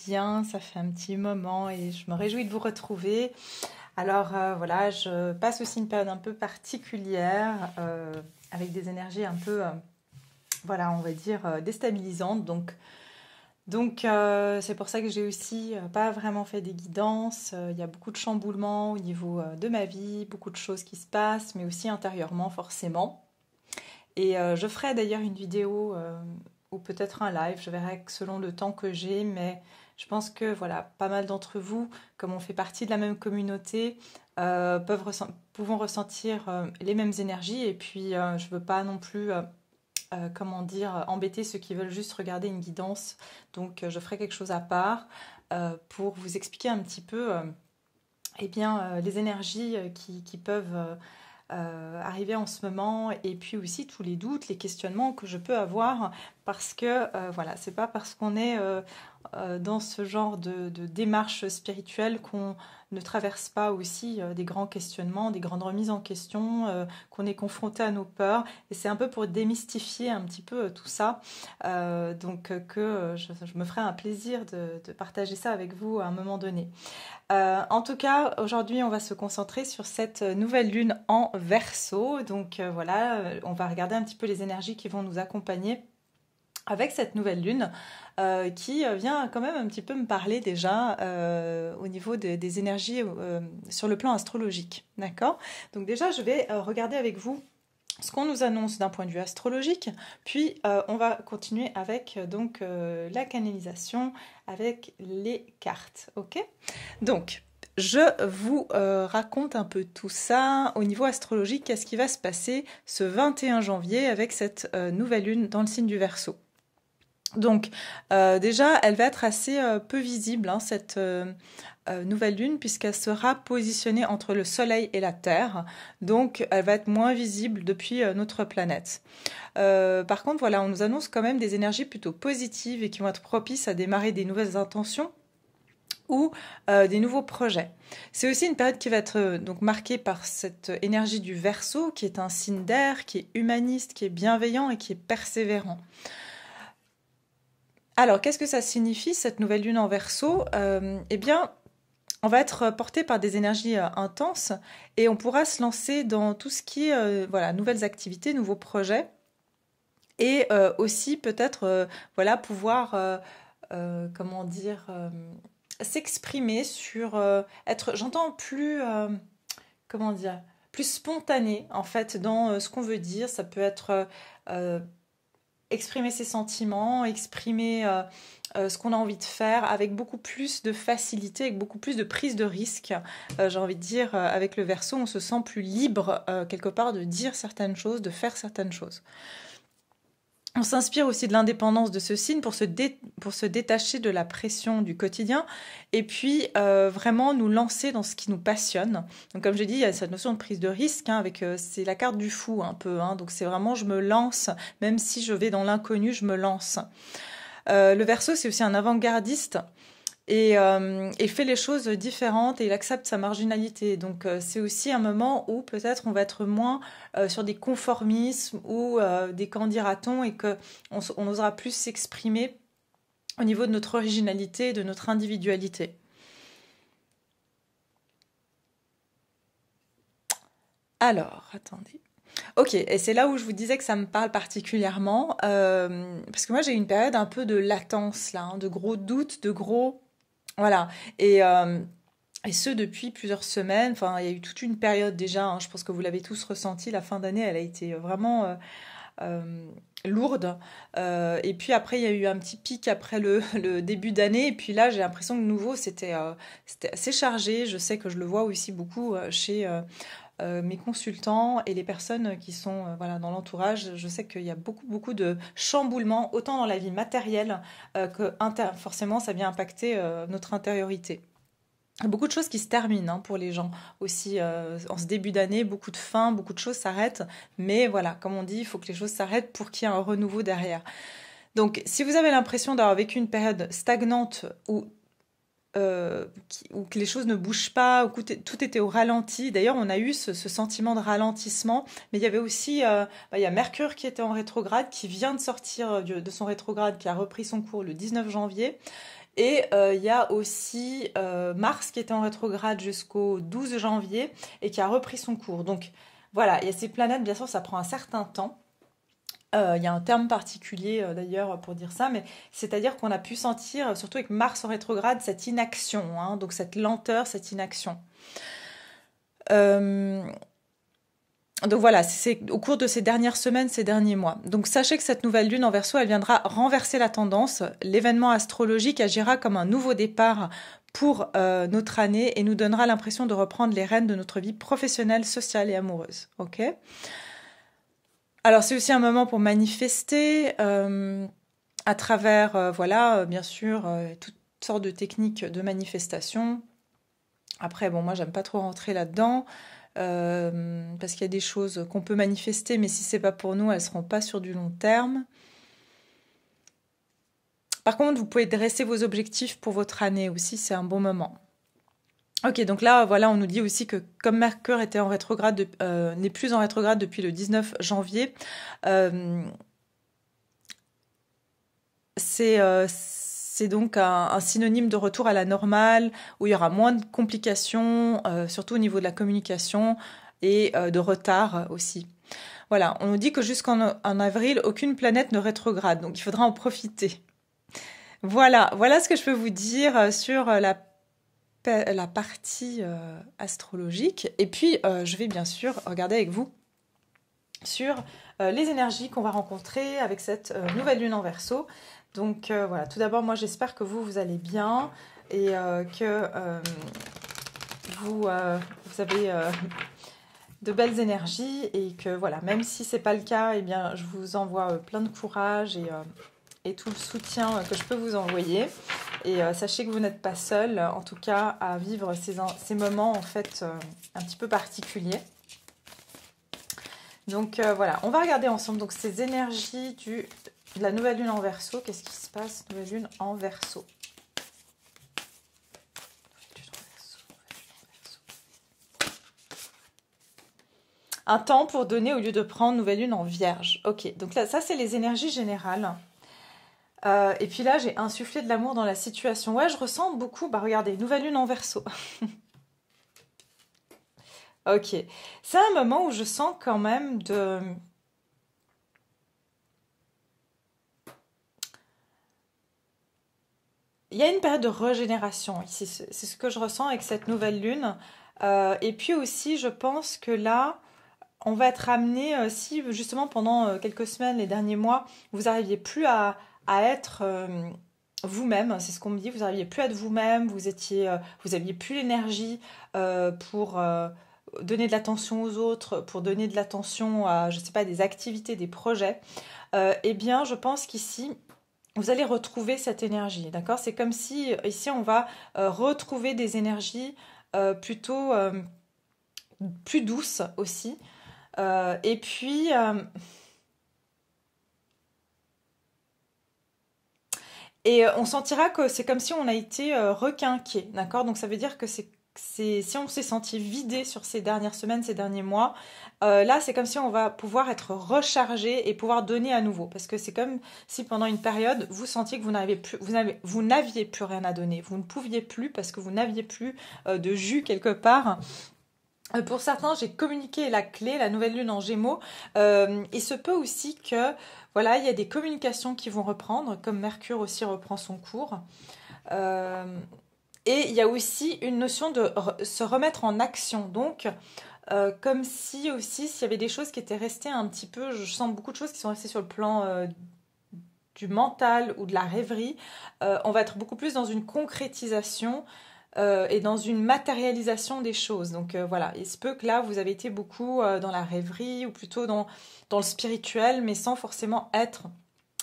bien, ça fait un petit moment et je me réjouis de vous retrouver. Alors voilà, je passe aussi une période un peu particulière avec des énergies un peu, voilà, on va dire déstabilisantes. Donc c'est pour ça que j'ai aussi pas vraiment fait des guidances. Il y a beaucoup de chamboulements au niveau de ma vie, beaucoup de choses qui se passent, mais aussi intérieurement forcément. Et je ferai d'ailleurs une vidéo ou peut-être un live, je verrai selon le temps que j'ai, mais je pense que voilà, pas mal d'entre vous, comme on fait partie de la même communauté, pouvons ressentir les mêmes énergies. Et puis je veux pas non plus, comment dire, embêter ceux qui veulent juste regarder une guidance. Donc je ferai quelque chose à part pour vous expliquer un petit peu eh bien, les énergies qui peuvent arriver en ce moment, et puis aussi tous les doutes, les questionnements que je peux avoir, parce que voilà, c'est pas parce qu'on est dans ce genre de démarche spirituelle qu'on ne traverse pas aussi des grands questionnements, des grandes remises en question, qu'on est confronté à nos peurs. Et c'est un peu pour démystifier un petit peu tout ça. Je me ferai un plaisir de partager ça avec vous à un moment donné. En tout cas, aujourd'hui, on va se concentrer sur cette nouvelle lune en Verseau. Donc voilà, on va regarder un petit peu les énergies qui vont nous accompagner avec cette nouvelle lune qui vient quand même un petit peu me parler déjà au niveau des énergies sur le plan astrologique. D'accord? Donc déjà, je vais regarder avec vous ce qu'on nous annonce d'un point de vue astrologique, puis on va continuer avec la canalisation, avec les cartes. Ok? Donc, je vous raconte un peu tout ça au niveau astrologique. Qu'est-ce qui va se passer ce 21 janvier avec cette nouvelle lune dans le signe du Verseau? Donc déjà, elle va être assez peu visible, hein, cette nouvelle lune, puisqu'elle sera positionnée entre le Soleil et la Terre. Donc elle va être moins visible depuis notre planète. Par contre, voilà, on nous annonce quand même des énergies plutôt positives et qui vont être propices à démarrer des nouvelles intentions ou des nouveaux projets. C'est aussi une période qui va être donc marquée par cette énergie du Verseau, qui est un signe d'air, qui est humaniste, qui est bienveillant et qui est persévérant. Alors, qu'est-ce que ça signifie, cette nouvelle lune en Verseau? Eh bien, on va être porté par des énergies intenses et on pourra se lancer dans tout ce qui est voilà, nouvelles activités, nouveaux projets, et aussi peut-être voilà, pouvoir comment dire, s'exprimer sur être, j'entends plus comment dire, plus spontané en fait dans ce qu'on veut dire. Ça peut être exprimer ses sentiments, exprimer ce qu'on a envie de faire avec beaucoup plus de facilité, avec beaucoup plus de prise de risque. J'ai envie de dire, avec le Verseau, on se sent plus libre quelque part de dire certaines choses, de faire certaines choses. On s'inspire aussi de l'indépendance de ce signe pour se détacher de la pression du quotidien et puis vraiment nous lancer dans ce qui nous passionne. Donc comme j'ai dit, il y a cette notion de prise de risque, hein, avec c'est la carte du fou un peu, hein, donc c'est vraiment je me lance, même si je vais dans l'inconnu, je me lance. Le Verseau, c'est aussi un avant-gardiste et fait les choses différentes et il accepte sa marginalité. Donc c'est aussi un moment où peut-être on va être moins sur des conformismes ou des qu'en dira-t-on, et qu'on osera plus s'exprimer au niveau de notre originalité, de notre individualité. Alors, attendez. Ok, et c'est là où je vous disais que ça me parle particulièrement, parce que moi j'ai eu une période un peu de latence là, hein, de gros doutes, de gros... Voilà, et ce depuis plusieurs semaines. Enfin, il y a eu toute une période déjà, hein, je pense que vous l'avez tous ressenti, la fin d'année, elle a été vraiment lourde. Et puis après, il y a eu un petit pic après le début d'année. Et puis là, j'ai l'impression que de nouveau, c'était assez chargé. Je sais que je le vois aussi beaucoup chez mes consultants et les personnes qui sont voilà, dans l'entourage. Je sais qu'il y a beaucoup, beaucoup de chamboulements, autant dans la vie matérielle que forcément, ça vient impacter notre intériorité. Beaucoup de choses qui se terminent, hein, pour les gens aussi en ce début d'année, beaucoup de fins, beaucoup de choses s'arrêtent, mais voilà, comme on dit, il faut que les choses s'arrêtent pour qu'il y ait un renouveau derrière. Donc si vous avez l'impression d'avoir vécu une période stagnante ou que les choses ne bougent pas, ou que tout était au ralenti. D'ailleurs, on a eu ce sentiment de ralentissement, mais il y avait aussi, il y a Mercure qui était en rétrograde, qui vient de sortir de son rétrograde, qui a repris son cours le 19 janvier. Et il y a aussi Mars qui était en rétrograde jusqu'au 12 janvier et qui a repris son cours. Donc voilà, il y a ces planètes, bien sûr, ça prend un certain temps. Il y a un terme particulier d'ailleurs pour dire ça, mais c'est-à-dire qu'on a pu sentir, surtout avec Mars en rétrograde, cette inaction, hein, donc cette lenteur, cette inaction. Euh, donc voilà, c'est au cours de ces dernières semaines, ces derniers mois. Donc sachez que cette nouvelle lune en Verseau, elle viendra renverser la tendance. L'événement astrologique agira comme un nouveau départ pour notre année et nous donnera l'impression de reprendre les rênes de notre vie professionnelle, sociale et amoureuse. Ok ? Alors c'est aussi un moment pour manifester à travers, voilà, bien sûr, toutes sortes de techniques de manifestation. Après, bon, moi, j'aime pas trop rentrer là-dedans parce qu'il y a des choses qu'on peut manifester, mais si c'est pas pour nous, elles seront pas sur du long terme. Par contre, vous pouvez dresser vos objectifs pour votre année aussi, c'est un bon moment. Ok, donc là, voilà, on nous dit aussi que comme Mercure était en rétrograde, n'est plus en rétrograde depuis le 19 janvier, c'est donc un synonyme de retour à la normale, où il y aura moins de complications, surtout au niveau de la communication, et de retard aussi. Voilà, on nous dit que jusqu'en avril, aucune planète ne rétrograde, donc il faudra en profiter. Voilà ce que je peux vous dire sur la partie astrologique. Et puis, je vais bien sûr regarder avec vous sur les énergies qu'on va rencontrer avec cette nouvelle lune en Verseau. Donc voilà, tout d'abord, moi j'espère que vous allez bien et que vous avez de belles énergies et que voilà, même si c'est pas le cas, eh bien je vous envoie plein de courage et tout le soutien que je peux vous envoyer. Et sachez que vous n'êtes pas seul, en tout cas, à vivre ces moments en fait un petit peu particuliers. Donc voilà, on va regarder ensemble donc ces énergies de la nouvelle lune en Verseau. Qu'est-ce qui se passe, nouvelle lune en Verseau? Un temps pour donner au lieu de prendre, nouvelle lune en Vierge. Ok, donc là, ça c'est les énergies générales. Et puis là, j'ai insufflé de l'amour dans la situation. Ouais, je ressens beaucoup. Bah regardez, nouvelle lune en Verseau. Ok, c'est un moment où je sens quand même Il y a une période de régénération ici. C'est ce que je ressens avec cette nouvelle lune. Et puis aussi, je pense que là, on va être amené, si justement pendant quelques semaines, les derniers mois, vous n'arriviez plus à être vous-même, c'est ce qu'on me dit, vous n'arriviez plus à être vous-même, vous aviez plus l'énergie pour donner de l'attention aux autres, pour donner de l'attention à, je sais pas, des activités, des projets. Eh bien, je pense qu'ici, vous allez retrouver cette énergie, d'accord? C'est comme si ici, on va retrouver des énergies plutôt plus douces aussi. Et puis, on sentira que c'est comme si on a été requinqué, d'accord? Donc ça veut dire que si on s'est senti vidé sur ces dernières semaines, ces derniers mois, là c'est comme si on va pouvoir être rechargé et pouvoir donner à nouveau. Parce que c'est comme si pendant une période, vous sentiez que vous n'aviez plus rien à donner. Vous ne pouviez plus parce que vous n'aviez plus de jus quelque part. Pour certains, j'ai communiqué la clé, la nouvelle lune en Gémeaux. Il se peut aussi que, voilà, il y a des communications qui vont reprendre, comme Mercure aussi reprend son cours. Euh, et il y a aussi une notion de se remettre en action. Donc, comme si aussi, s'il y avait des choses qui étaient restées un petit peu, je sens beaucoup de choses qui sont restées sur le plan du mental ou de la rêverie, on va être beaucoup plus dans une concrétisation et dans une matérialisation des choses. Donc voilà, il se peut que là, vous avez été beaucoup dans la rêverie ou plutôt dans le spirituel, mais sans forcément être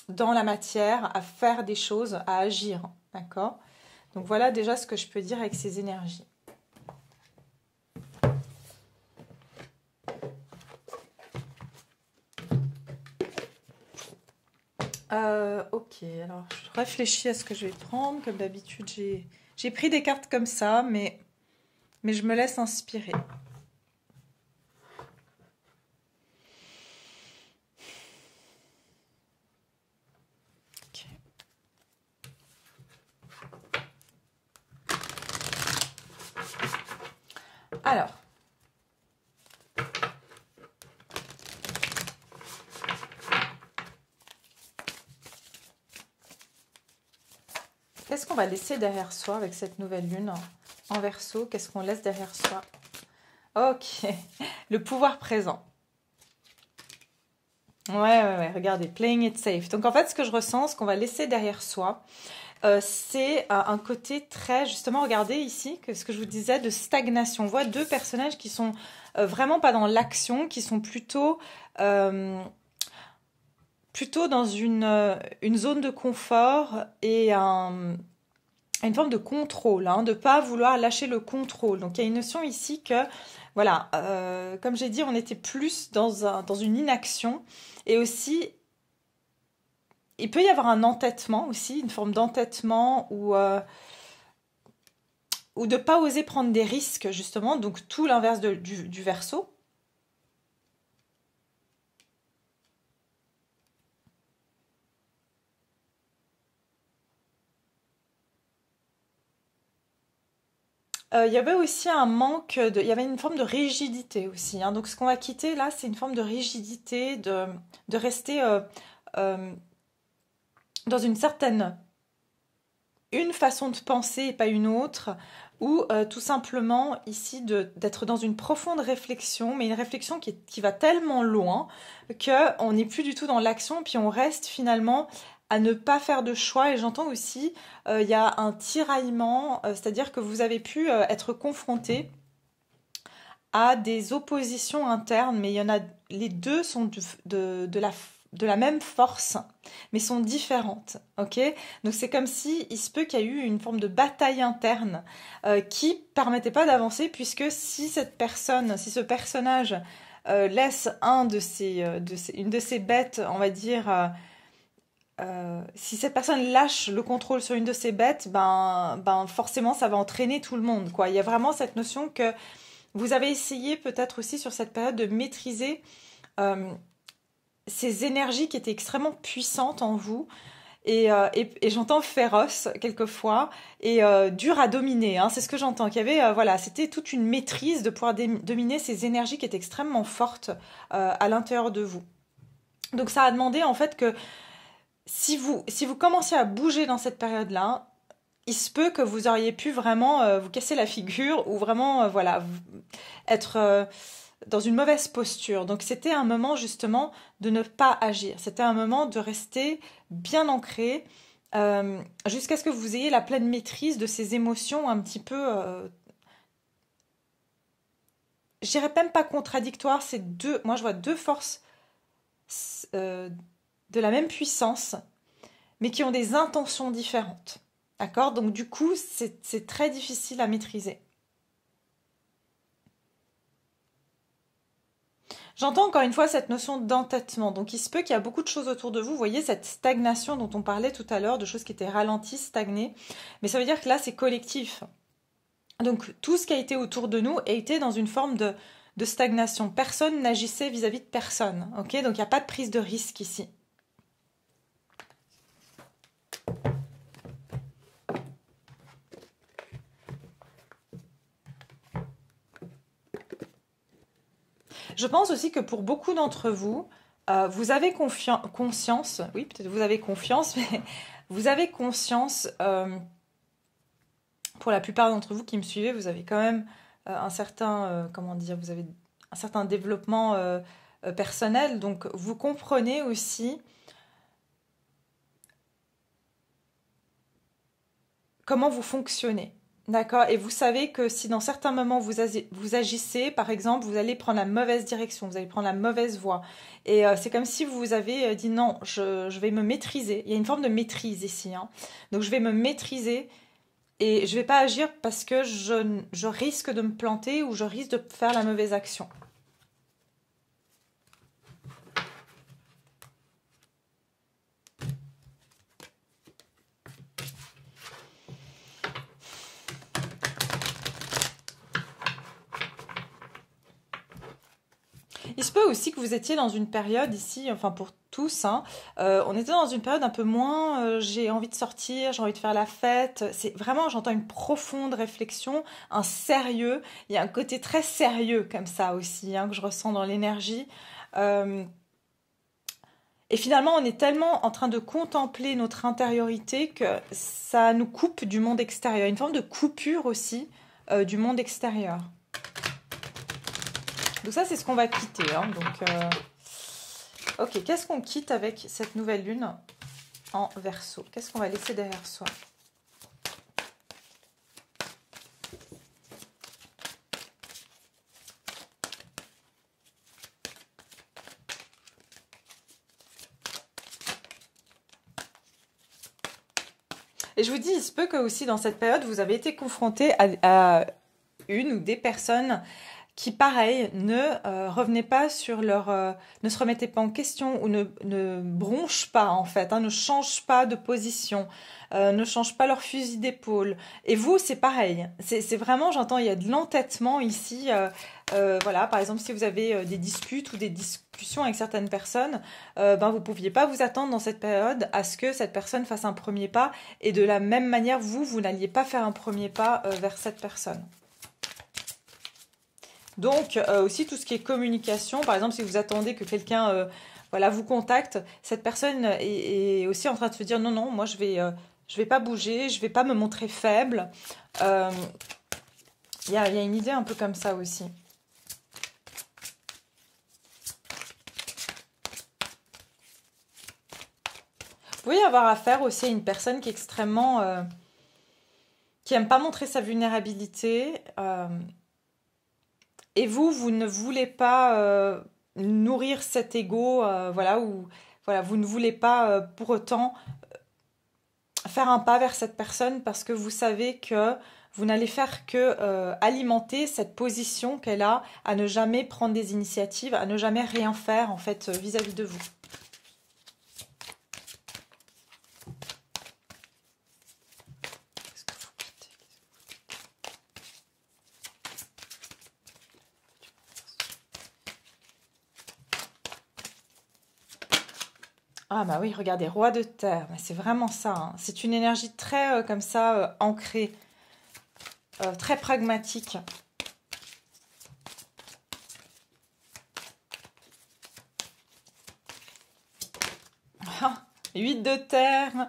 dans la matière, à faire des choses, à agir. D'accord? Donc voilà déjà ce que je peux dire avec ces énergies. Ok, alors je réfléchis à ce que je vais prendre. Comme d'habitude, j'ai pris des cartes comme ça, mais je me laisse inspirer. Okay. Alors, qu'est-ce qu'on va laisser derrière soi avec cette nouvelle lune en Verseau? Qu'est-ce qu'on laisse derrière soi? Ok, le pouvoir présent. Ouais, regardez, playing it safe. Donc en fait, ce que je ressens, ce qu'on va laisser derrière soi, c'est un côté très, justement, regardez ici, ce que je vous disais, de stagnation. On voit deux personnages qui sont vraiment pas dans l'action, qui sont plutôt dans une zone de confort et une forme de contrôle, hein, de ne pas vouloir lâcher le contrôle. Donc il y a une notion ici que, voilà, comme j'ai dit, on était plus dans une inaction. Et aussi, il peut y avoir un entêtement aussi, une forme d'entêtement ou de ne pas oser prendre des risques, justement. Donc tout l'inverse du Verseau. Il y avait aussi un manque il y avait une forme de rigidité aussi, hein. Donc ce qu'on va quitter là, c'est une forme de rigidité, de rester euh, dans une façon de penser et pas une autre, ou tout simplement ici d'être dans une profonde réflexion, mais une réflexion qui va tellement loin qu'on n'est plus du tout dans l'action, puis on reste finalement à ne pas faire de choix. Et j'entends aussi, il y a un tiraillement, c'est-à-dire que vous avez pu être confronté à des oppositions internes, mais il y en a, les deux sont de la même force, mais sont différentes, ok? Donc c'est comme si il se peut qu'il y a eu une forme de bataille interne qui permettait pas d'avancer, puisque si ce personnage laisse une de ses bêtes, on va dire, si cette personne lâche le contrôle sur une de ses bêtes, ben forcément ça va entraîner tout le monde, quoi. Il y a vraiment cette notion que vous avez essayé peut-être aussi sur cette période de maîtriser euh, ces énergies qui étaient extrêmement puissantes en vous et j'entends féroce quelquefois et dur à dominer, hein, c'est ce que j'entends. Qu'il y avait, voilà, c'était toute une maîtrise de pouvoir dominer ces énergies qui étaient extrêmement fortes à l'intérieur de vous. Donc ça a demandé en fait que si vous commencez à bouger dans cette période-là, il se peut que vous auriez pu vraiment vous casser la figure ou vraiment voilà être dans une mauvaise posture. Donc c'était un moment justement de ne pas agir. C'était un moment de rester bien ancré jusqu'à ce que vous ayez la pleine maîtrise de ces émotions un petit peu, je dirais même pas contradictoires. Moi je vois deux forces euh, de la même puissance, mais qui ont des intentions différentes. D'accord? Donc du coup, c'est très difficile à maîtriser. J'entends encore une fois cette notion d'entêtement. Donc il se peut qu'il y a beaucoup de choses autour de vous. Vous voyez cette stagnation dont on parlait tout à l'heure, de choses qui étaient ralenties, stagnées. Mais ça veut dire que là, c'est collectif. Donc tout ce qui a été autour de nous a été dans une forme de stagnation. Personne n'agissait vis-à-vis de personne. Ok? Donc il n'y a pas de prise de risque ici. Je pense aussi que pour beaucoup d'entre vous, vous avez conscience, oui, peut-être vous avez confiance, mais vous avez conscience, pour la plupart d'entre vous qui me suivez, vous avez quand même un certain, comment dire, vous avez un certain développement personnel, donc vous comprenez aussi comment vous fonctionnez. D'accord? Et vous savez que si dans certains moments vous agissez, par exemple, vous allez prendre la mauvaise direction, vous allez prendre la mauvaise voie. Et c'est comme si vous avez dit non, je vais me maîtriser. Il y a une forme de maîtrise ici, hein. Donc je vais me maîtriser et je vais pas agir parce que je risque de me planter ou je risque de faire la mauvaise action. Il se peut aussi que vous étiez dans une période ici, enfin pour tous, hein. On était dans une période un peu moins j'ai envie de sortir, j'ai envie de faire la fête. C'est vraiment, j'entends une profonde réflexion, un sérieux. Il y a un côté très sérieux comme ça aussi, hein, que je ressens dans l'énergie. Euh, et finalement, on est tellement en train de contempler notre intériorité que ça nous coupe du monde extérieur. Une forme de coupure aussi du monde extérieur. Donc ça, c'est ce qu'on va quitter, hein. Donc, ok, qu'est-ce qu'on quitte avec cette nouvelle lune en Verseau? Qu'est-ce qu'on va laisser derrière soi? Et je vous dis, il se peut que aussi dans cette période, vous avez été confronté à une ou des personnes qui, pareil, ne revenaient pas sur leur... ne se remettaient pas en question ou ne bronchent pas, en fait, hein, ne changent pas de position, ne changent pas leur fusil d'épaule. Et vous, c'est pareil. C'est vraiment, j'entends, il y a de l'entêtement ici. Voilà, par exemple, si vous avez des disputes ou des discussions avec certaines personnes, ben, vous ne pouviez pas vous attendre dans cette période à ce que cette personne fasse un premier pas. Et de la même manière, vous n'alliez pas faire un premier pas vers cette personne. Donc, aussi tout ce qui est communication, par exemple, si vous attendez que quelqu'un voilà, vous contacte, cette personne est aussi en train de se dire non, non, moi je vais pas bouger, je vais pas me montrer faible. Il y a une idée un peu comme ça aussi. Vous pouvez avoir affaire aussi à une personne qui est extrêmement... qui aime pas montrer sa vulnérabilité. Et vous ne voulez pas nourrir cet ego, voilà, ou voilà, vous ne voulez pas pour autant faire un pas vers cette personne parce que vous savez que vous n'allez faire que alimenter cette position qu'elle a à ne jamais prendre des initiatives, à ne jamais rien faire en fait vis-à-vis de vous. Ah bah oui, regardez, roi de terre, c'est vraiment ça, hein. C'est une énergie très comme ça, ancrée, très pragmatique. Ah, 8 de terre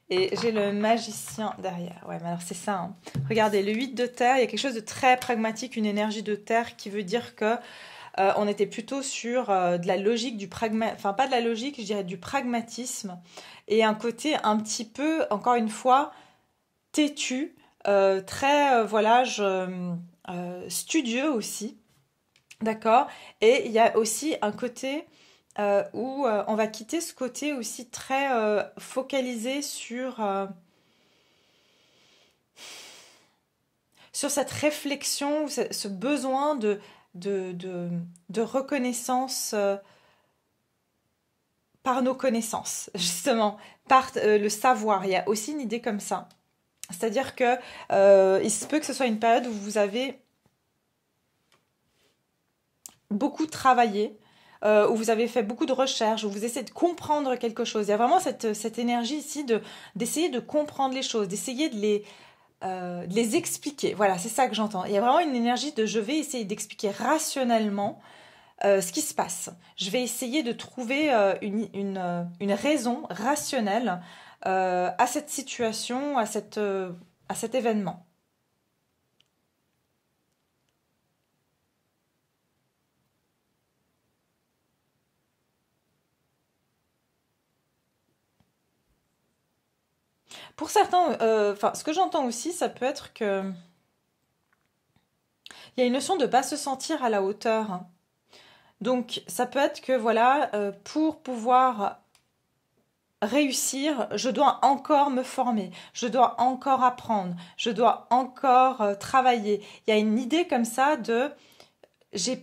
et j'ai le magicien derrière. Ouais, mais alors c'est ça, hein. Regardez, le 8 de terre, il y a quelque chose de très pragmatique, une énergie de terre qui veut dire que on était plutôt sur de la logique, du pragmatisme, enfin pas de la logique, je dirais du pragmatisme, et un côté un petit peu, encore une fois, têtu, très, studieux aussi, d'accord? Et il y a aussi un côté où on va quitter ce côté aussi très focalisé sur cette réflexion, ce besoin de reconnaissance par nos connaissances, justement, par le savoir. Il y a aussi une idée comme ça. C'est-à-dire que il se peut que ce soit une période où vous avez beaucoup travaillé, où vous avez fait beaucoup de recherches, où vous essayez de comprendre quelque chose. Il y a vraiment cette énergie ici d'essayer de comprendre les choses, d'essayer de les expliquer. Voilà, c'est ça que j'entends. Il y a vraiment une énergie de je vais essayer d'expliquer rationnellement ce qui se passe. Je vais essayer de trouver une raison rationnelle à cette situation, à cet événement. Pour certains, ce que j'entends aussi, ça peut être que il y a une notion de ne pas se sentir à la hauteur. Donc, ça peut être que, voilà, pour pouvoir réussir, je dois encore me former, je dois encore apprendre, je dois encore travailler. Il y a une idée comme ça de je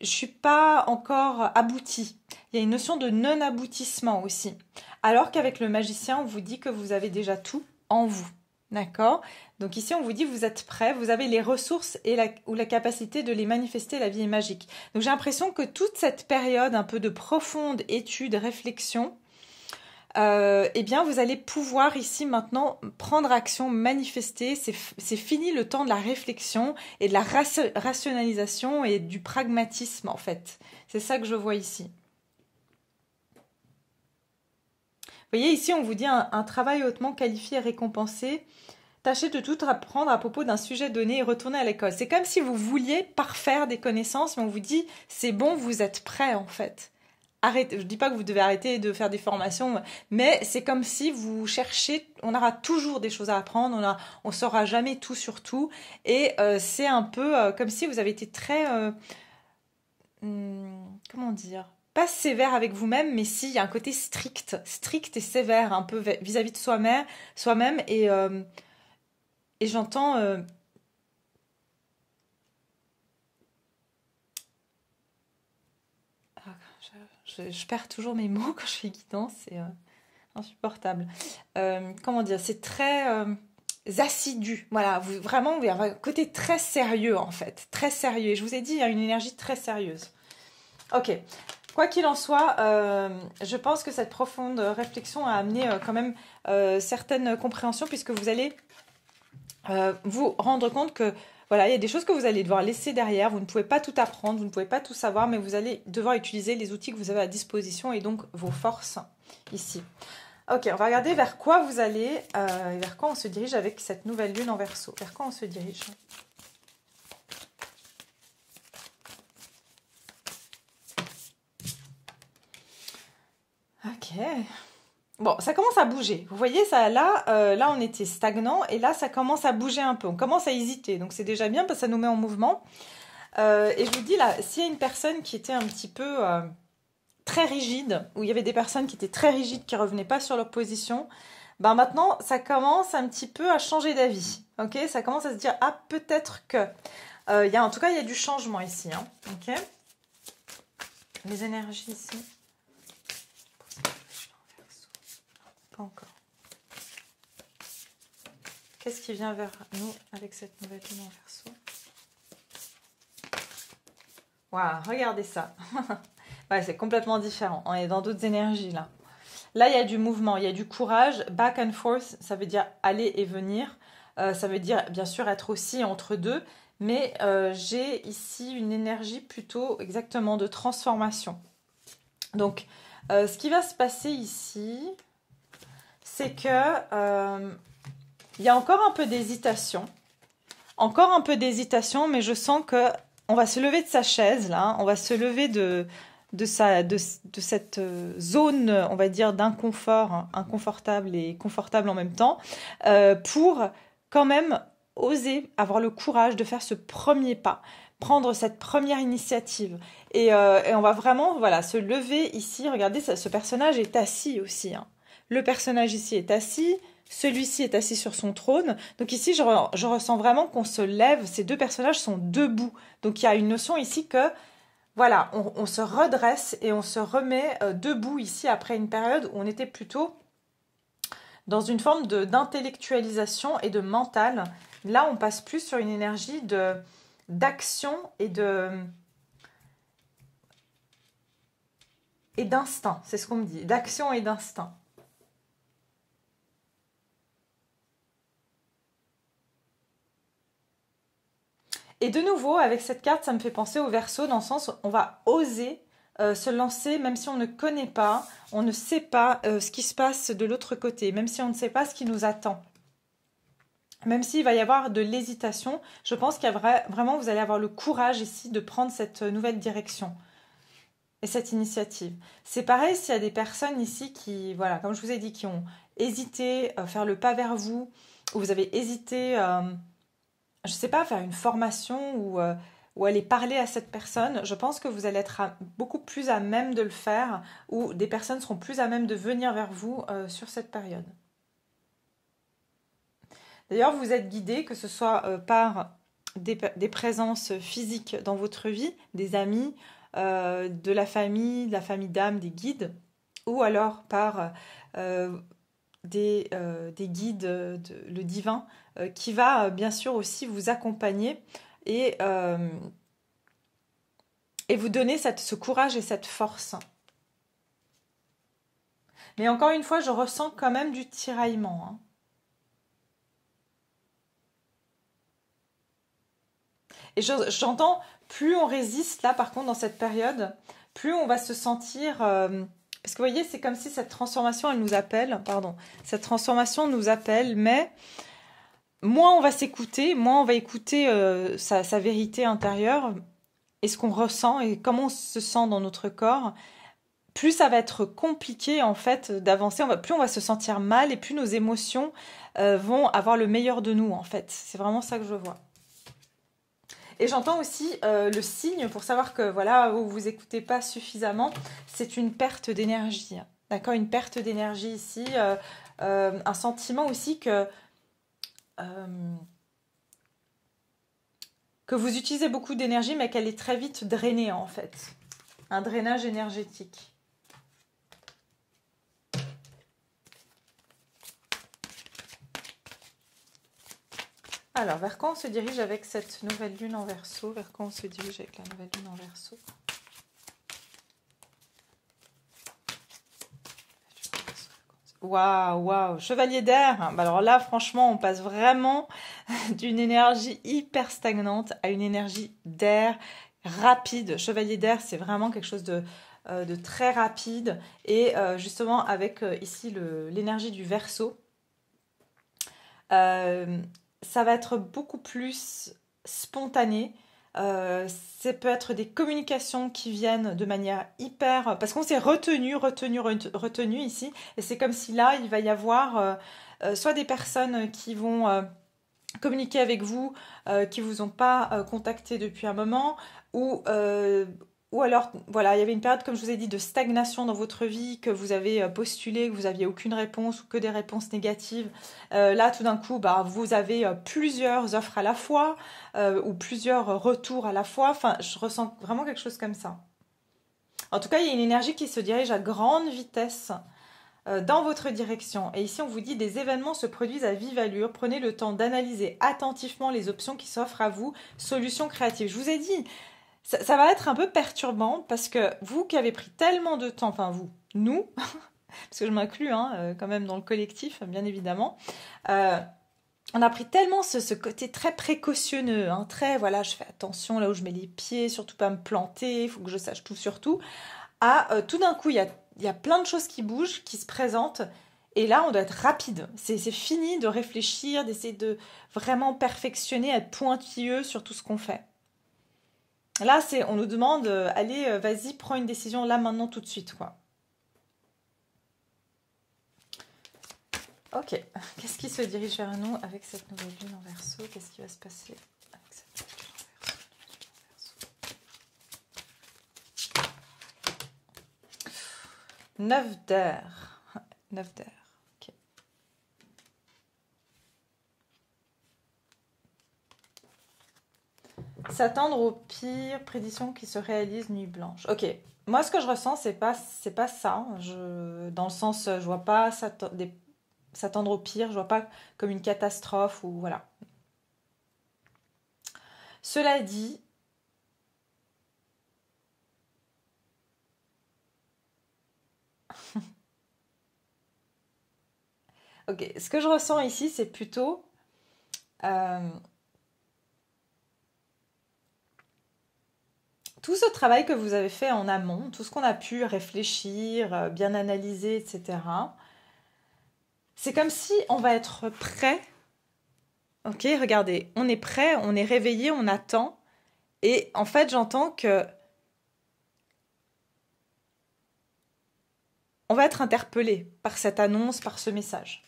suis pas encore aboutie. Il y a une notion de non-aboutissement aussi. Alors qu'avec le magicien, on vous dit que vous avez déjà tout en vous. D'accord? Donc ici, on vous dit, vous êtes prêts, vous avez les ressources et ou la capacité de les manifester, la vie est magique. Donc j'ai l'impression que toute cette période un peu de profonde étude, réflexion, eh bien, vous allez pouvoir ici maintenant prendre action, manifester. C'est fini le temps de la réflexion et de la rationalisation et du pragmatisme, en fait. C'est ça que je vois ici. Vous voyez, ici, on vous dit un travail hautement qualifié et récompensé. Tâchez de tout apprendre à propos d'un sujet donné et retournez à l'école. C'est comme si vous vouliez parfaire des connaissances, mais on vous dit, c'est bon, vous êtes prêt, en fait. Arrêtez, je ne dis pas que vous devez arrêter de faire des formations, mais c'est comme si vous cherchez, on aura toujours des choses à apprendre, on saura jamais tout sur tout, et c'est un peu comme si vous avez été très, comment dire, pas sévère avec vous-même, mais si, il y a un côté strict et sévère, un peu vis-à-vis de soi-même, et j'entends, ah, je perds toujours mes mots quand je fais guidance, c'est insupportable. Comment dire, c'est très assidu. Voilà, vraiment, vous avez un côté très sérieux en fait, très sérieux. Et je vous ai dit, il y a une énergie très sérieuse. Ok. Quoi qu'il en soit, je pense que cette profonde réflexion a amené quand même certaines compréhensions puisque vous allez vous rendre compte que voilà, il y a des choses que vous allez devoir laisser derrière. Vous ne pouvez pas tout apprendre, vous ne pouvez pas tout savoir, mais vous allez devoir utiliser les outils que vous avez à disposition et donc vos forces ici. Ok, on va regarder vers quoi vous allez, vers quoi on se dirige avec cette nouvelle lune en Verseau. Vers quoi on se dirige? Ok. Bon, ça commence à bouger. Vous voyez, ça là, on était stagnant et là, ça commence à bouger un peu. On commence à hésiter, donc c'est déjà bien parce que ça nous met en mouvement. Et je vous dis là, s'il y a une personne qui était un petit peu très rigide, où il y avait des personnes qui étaient très rigides, qui revenaient pas sur leur position, ben maintenant, ça commence un petit peu à changer d'avis. Ok, ça commence à se dire ah peut-être que. En tout cas, il y a du changement ici. Hein, ok. Les énergies ici. Pas encore. Qu'est-ce qui vient vers nous avec cette nouvelle lune en Verseau? Waouh, regardez ça. Ouais, c'est complètement différent. On est dans d'autres énergies là. Là, il y a du mouvement, il y a du courage. Back and forth, ça veut dire aller et venir. Ça veut dire, bien sûr, être aussi entre deux. Mais j'ai ici une énergie plutôt exactement de transformation. Donc, ce qui va se passer ici, c'est que il y a encore un peu d'hésitation. Encore un peu d'hésitation, mais je sens que on va se lever de sa chaise, là. On va se lever de cette zone, on va dire, d'inconfort, hein, inconfortable et confortable en même temps, pour quand même oser avoir le courage de faire ce premier pas, prendre cette première initiative. Et on va vraiment voilà, se lever ici. Regardez, ce personnage est assis aussi. Hein. Le personnage ici est assis. Celui-ci est assis sur son trône. Donc ici, je ressens vraiment qu'on se lève. Ces deux personnages sont debout. Donc il y a une notion ici que voilà, on se redresse et on se remet debout ici après une période où on était plutôt dans une forme d'intellectualisation et de mental. Là, on passe plus sur une énergie d'action et d'instinct. C'est ce qu'on me dit, d'action et d'instinct. Et de nouveau, avec cette carte, ça me fait penser au Verseau, dans le sens où on va oser se lancer, même si on ne connaît pas, on ne sait pas ce qui se passe de l'autre côté, même si on ne sait pas ce qui nous attend. Même s'il va y avoir de l'hésitation, je pense qu'il y a vraiment, vous allez avoir le courage ici de prendre cette nouvelle direction et cette initiative. C'est pareil s'il y a des personnes ici qui, voilà, comme je vous ai dit, qui ont hésité à faire le pas vers vous, ou vous avez hésité... je ne sais pas, faire une formation ou aller parler à cette personne, je pense que vous allez être beaucoup plus à même de le faire, ou des personnes seront plus à même de venir vers vous sur cette période. D'ailleurs, vous êtes guidé, que ce soit par des présences physiques dans votre vie, des amis, de la famille d'âme, des guides, ou alors par des guides, le divin, qui va bien sûr aussi vous accompagner et, euh, et vous donner ce courage et cette force. Mais encore une fois, je ressens quand même du tiraillement, hein. Et j'entends, plus on résiste là, par contre, dans cette période, plus on va se sentir... parce que vous voyez, c'est comme si cette transformation, elle nous appelle, pardon, cette transformation nous appelle, mais moins on va s'écouter, moins on va écouter sa vérité intérieure et ce qu'on ressent et comment on se sent dans notre corps, plus ça va être compliqué en fait d'avancer, plus on va se sentir mal et plus nos émotions vont avoir le meilleur de nous en fait. C'est vraiment ça que je vois. Et j'entends aussi le signe pour savoir que voilà, vous vous écoutez pas suffisamment, c'est une perte d'énergie. D'accord, une perte d'énergie ici, un sentiment aussi euh, que vous utilisez beaucoup d'énergie mais qu'elle est très vite drainée en fait. Un drainage énergétique. Alors, vers quoi on se dirige avec cette nouvelle lune en Verseau? Vers quoi on se dirige avec la nouvelle lune en Verseau? Waouh, waouh, chevalier d'air. Bah alors là, franchement, on passe vraiment d'une énergie hyper stagnante à une énergie d'air rapide. Chevalier d'air, c'est vraiment quelque chose de très rapide. Et justement, avec ici l'énergie du Verseau, ça va être beaucoup plus spontané. Ça peut être des communications qui viennent de manière hyper... Parce qu'on s'est retenu ici. Et c'est comme si là, il va y avoir soit des personnes qui vont communiquer avec vous, qui vous ont pas contacté depuis un moment, ou alors, voilà, il y avait une période, comme je vous ai dit, de stagnation dans votre vie, que vous avez postulé, que vous n'aviez aucune réponse ou que des réponses négatives. Là, tout d'un coup, bah, vous avez plusieurs offres à la fois ou plusieurs retours à la fois. Enfin, je ressens vraiment quelque chose comme ça. En tout cas, il y a une énergie qui se dirige à grande vitesse dans votre direction. Et ici, on vous dit des événements se produisent à vive allure. Prenez le temps d'analyser attentivement les options qui s'offrent à vous. Solutions créatives. Je vous ai dit, ça va être un peu perturbant parce que vous qui avez pris tellement de temps, enfin vous, nous, parce que je m'inclus quand même dans le collectif, bien évidemment, on a pris tellement ce côté très précautionneux, hein, très, voilà, je fais attention là où je mets les pieds, surtout pas me planter, il faut que je sache tout sur tout, tout d'un coup, il y a plein de choses qui bougent, qui se présentent, et là, on doit être rapide. C'est fini de réfléchir, d'essayer de vraiment perfectionner, être pointilleux sur tout ce qu'on fait. Là, on nous demande, allez, vas-y, prends une décision là, maintenant, tout de suite, quoi. Ok, qu'est-ce qui se dirige vers nous avec cette nouvelle lune en Verseau? Qu'est-ce qui va se passer avec cette nouvelle lune en Verseau? 9 d'air. 9 d'air, ok. S'attendre au pire, prédiction qui se réalise, nuit blanche. Ok, moi ce que je ressens, c'est pas ça. Dans le sens, je vois pas s'attendre au pire, je vois pas comme une catastrophe ou voilà. Cela dit, ok, ce que je ressens ici, c'est plutôt euh, tout ce travail que vous avez fait en amont, tout ce qu'on a pu réfléchir, bien analyser, etc. C'est comme si on va être prêt. Ok, regardez, on est prêt, on est réveillé, on attend. Et en fait, j'entends que on va être interpellé par cette annonce, par ce message.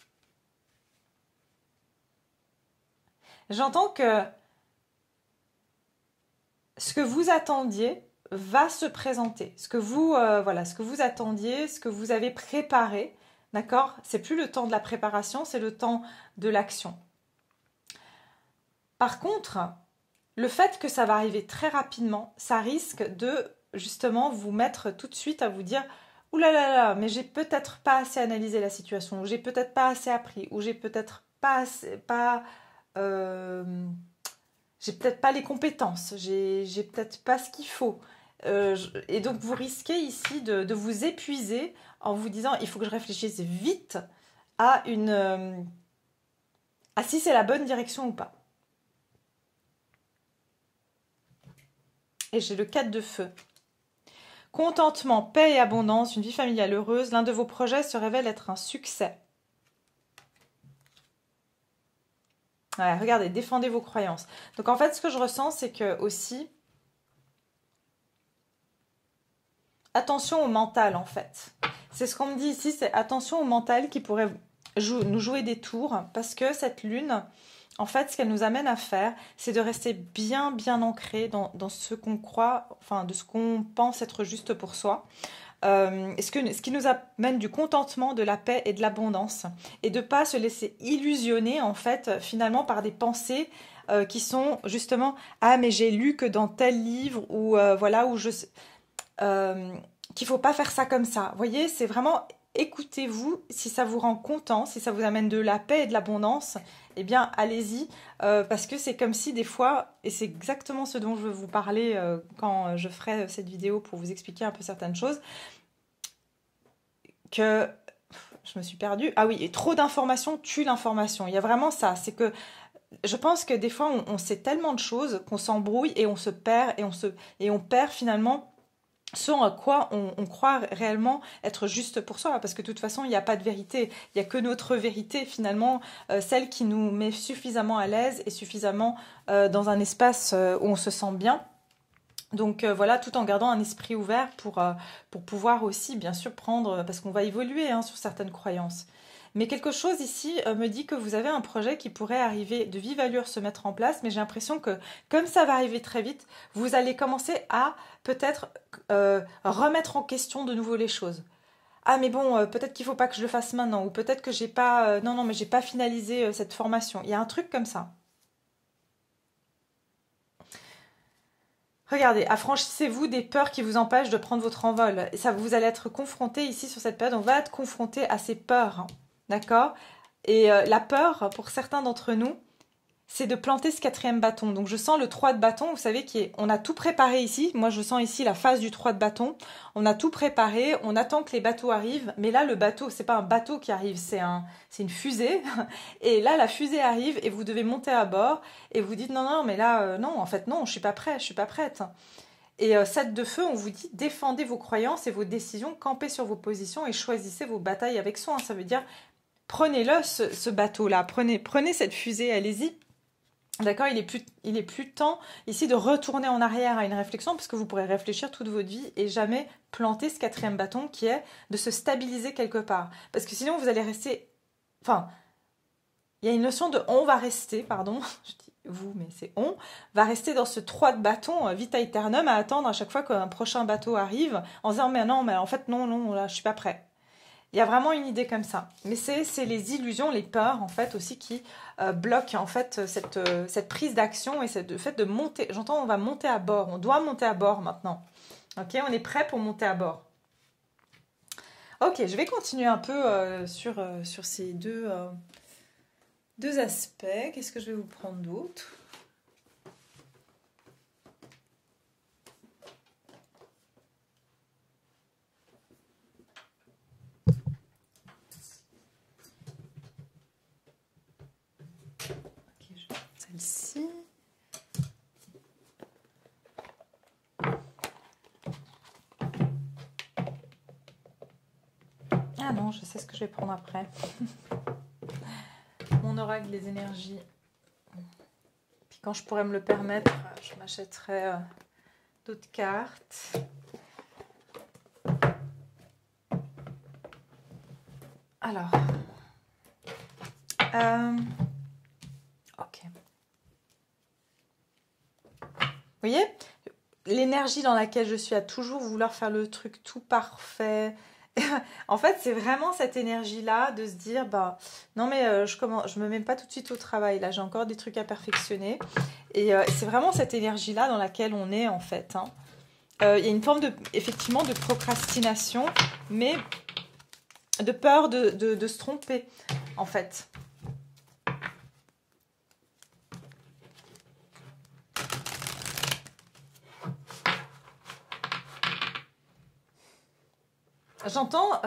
J'entends que ce que vous attendiez va se présenter. Ce que vous attendiez, ce que vous avez préparé, d'accord? C'est plus le temps de la préparation, c'est le temps de l'action. Par contre, le fait que ça va arriver très rapidement, ça risque de justement vous mettre tout de suite à vous dire ouh là là là, mais j'ai peut-être pas assez analysé la situation, ou j'ai peut-être pas assez appris, ou j'ai peut-être pas assez, pas, euh, j'ai peut-être pas les compétences, j'ai peut-être pas ce qu'il faut. Et donc vous risquez ici de vous épuiser en vous disant il faut que je réfléchisse vite à à si c'est la bonne direction ou pas. Et j'ai le 4 de feu. Contentement, paix et abondance, une vie familiale heureuse, l'un de vos projets se révèle être un succès. Ouais, regardez, défendez vos croyances. Donc en fait, ce que je ressens, c'est que aussi, attention au mental en fait. C'est ce qu'on me dit ici, c'est attention au mental qui pourrait nous jouer des tours, parce que cette lune, en fait, ce qu'elle nous amène à faire, c'est de rester bien, bien ancré dans ce qu'on croit, enfin, de ce qu'on pense être juste pour soi. Ce qui nous amène du contentement, de la paix et de l'abondance. Et de ne pas se laisser illusionner, en fait, finalement, par des pensées qui sont justement, ah, mais j'ai lu que dans tel livre, ou voilà, où qu'il faut pas faire ça comme ça. Vous voyez, c'est vraiment écoutez-vous, si ça vous rend content, si ça vous amène de la paix et de l'abondance, eh bien allez-y, parce que c'est comme si des fois, et c'est exactement ce dont je veux vous parler quand je ferai cette vidéo pour vous expliquer un peu certaines choses, que je me suis perdue. Ah oui, et trop d'informations tue l'information. Il y a vraiment ça, c'est que je pense que des fois on sait tellement de choses qu'on s'embrouille et on se perd et on perd finalement ce à quoi on croit réellement être juste pour soi, parce que de toute façon, il n'y a pas de vérité, il n'y a que notre vérité finalement, celle qui nous met suffisamment à l'aise et suffisamment dans un espace où on se sent bien. Donc voilà, tout en gardant un esprit ouvert pour pouvoir aussi, bien sûr, prendre, parce qu'on va évoluer hein, sur certaines croyances. Mais quelque chose ici me dit que vous avez un projet qui pourrait arriver de vive allure se mettre en place, mais j'ai l'impression que comme ça va arriver très vite, vous allez commencer à peut-être remettre en question de nouveau les choses. Ah mais bon, peut-être qu'il ne faut pas que je le fasse maintenant, ou peut-être que j'ai pas, non non mais j'ai pas finalisé cette formation. Il y a un truc comme ça. Regardez, affranchissez-vous des peurs qui vous empêchent de prendre votre envol. Et ça, vous allez être confronté ici sur cette période, on va être confronté à ces peurs, hein. D'accord? Et la peur, pour certains d'entre nous, c'est de planter ce quatrième bâton. Donc je sens le 3 de bâton, vous savez, on a tout préparé ici. Moi je sens ici la phase du 3 de bâton. On a tout préparé, on attend que les bateaux arrivent. Mais là le bateau, c'est pas un bateau qui arrive, c'est une fusée. Et là la fusée arrive et vous devez monter à bord. Et vous dites non, non, mais là, non, en fait non, je suis pas prêt, je suis pas prête. Et 7 de feu, on vous dit défendez vos croyances et vos décisions, campez sur vos positions et choisissez vos batailles avec soin. Ça veut dire prenez-le ce bateau-là, prenez cette fusée, allez-y. D'accord, il est plus temps ici de retourner en arrière à une réflexion, parce que vous pourrez réfléchir toute votre vie et jamais planter ce quatrième bâton qui est de se stabiliser quelque part. Parce que sinon vous allez rester... Enfin, il y a une notion de on va rester, pardon, je dis vous, mais c'est on, va rester dans ce 3 de bâton vita aeternum à attendre à chaque fois qu'un prochain bateau arrive en disant mais non, mais en fait non, non, là je suis pas prêt. Il y a vraiment une idée comme ça. Mais c'est les illusions, les peurs, en fait, aussi qui bloquent, en fait, cette prise d'action et le fait de monter. J'entends, on va monter à bord. On doit monter à bord maintenant. Ok, on est prêt pour monter à bord. Ok, je vais continuer un peu sur ces deux aspects. Qu'est-ce que je vais vous prendre d'autre? Celle-ci. Ah non, je sais ce que je vais prendre après. Mon oracle des énergies. Puis quand je pourrais me le permettre, je m'achèterai d'autres cartes. Alors. Ok. Vous voyez, l'énergie dans laquelle je suis à toujours vouloir faire le truc tout parfait. En fait, c'est vraiment cette énergie-là de se dire, bah, non mais je me mets pas tout de suite au travail. Là, j'ai encore des trucs à perfectionner. Et c'est vraiment cette énergie-là dans laquelle on est en fait. Hein. Il y a une forme effectivement de procrastination, mais de peur de se tromper, en fait. J'entends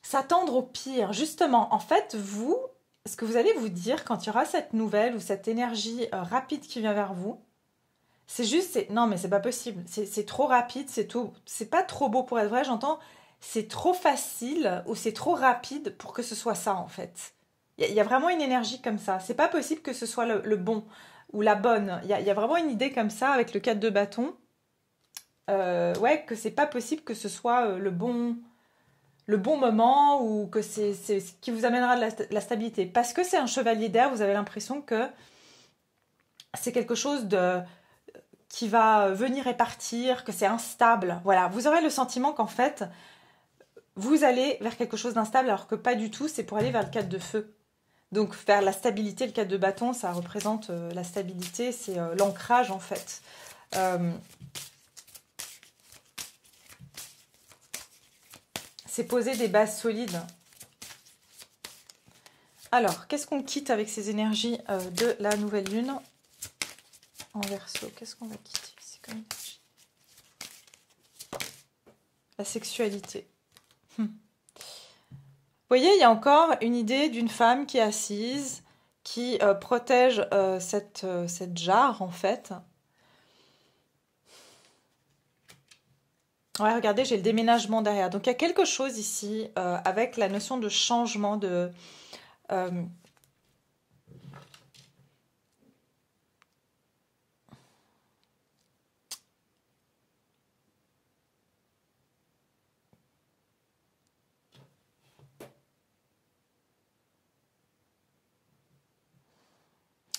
s'attendre au pire. Justement, en fait, ce que vous allez vous dire quand il y aura cette nouvelle ou cette énergie rapide qui vient vers vous, c'est juste, non mais c'est pas possible, c'est trop rapide, c'est pas trop beau pour être vrai, j'entends, c'est trop facile ou c'est trop rapide pour que ce soit ça en fait. Il y a vraiment une énergie comme ça, c'est pas possible que ce soit le bon ou la bonne, il y a vraiment une idée comme ça avec le 4 de bâton, ouais, que c'est pas possible que ce soit le bon moment ou que c'est ce qui vous amènera de la stabilité. Parce que c'est un chevalier d'air, vous avez l'impression que c'est quelque chose qui va venir et partir, que c'est instable. Voilà, vous aurez le sentiment qu'en fait, vous allez vers quelque chose d'instable alors que pas du tout, c'est pour aller vers le 4 de feu. Donc vers la stabilité, le 4 de bâton, ça représente la stabilité, c'est l'ancrage en fait. C'est poser des bases solides. Alors, qu'est-ce qu'on quitte avec ces énergies de la nouvelle lune en Verseau? Qu'est-ce qu'on va quitter ici comme énergie? La sexualité. Vous voyez, il y a encore une idée d'une femme qui est assise, qui protège cette jarre, en fait. Ouais, regardez, j'ai le déménagement derrière. Donc, il y a quelque chose ici avec la notion de changement, de...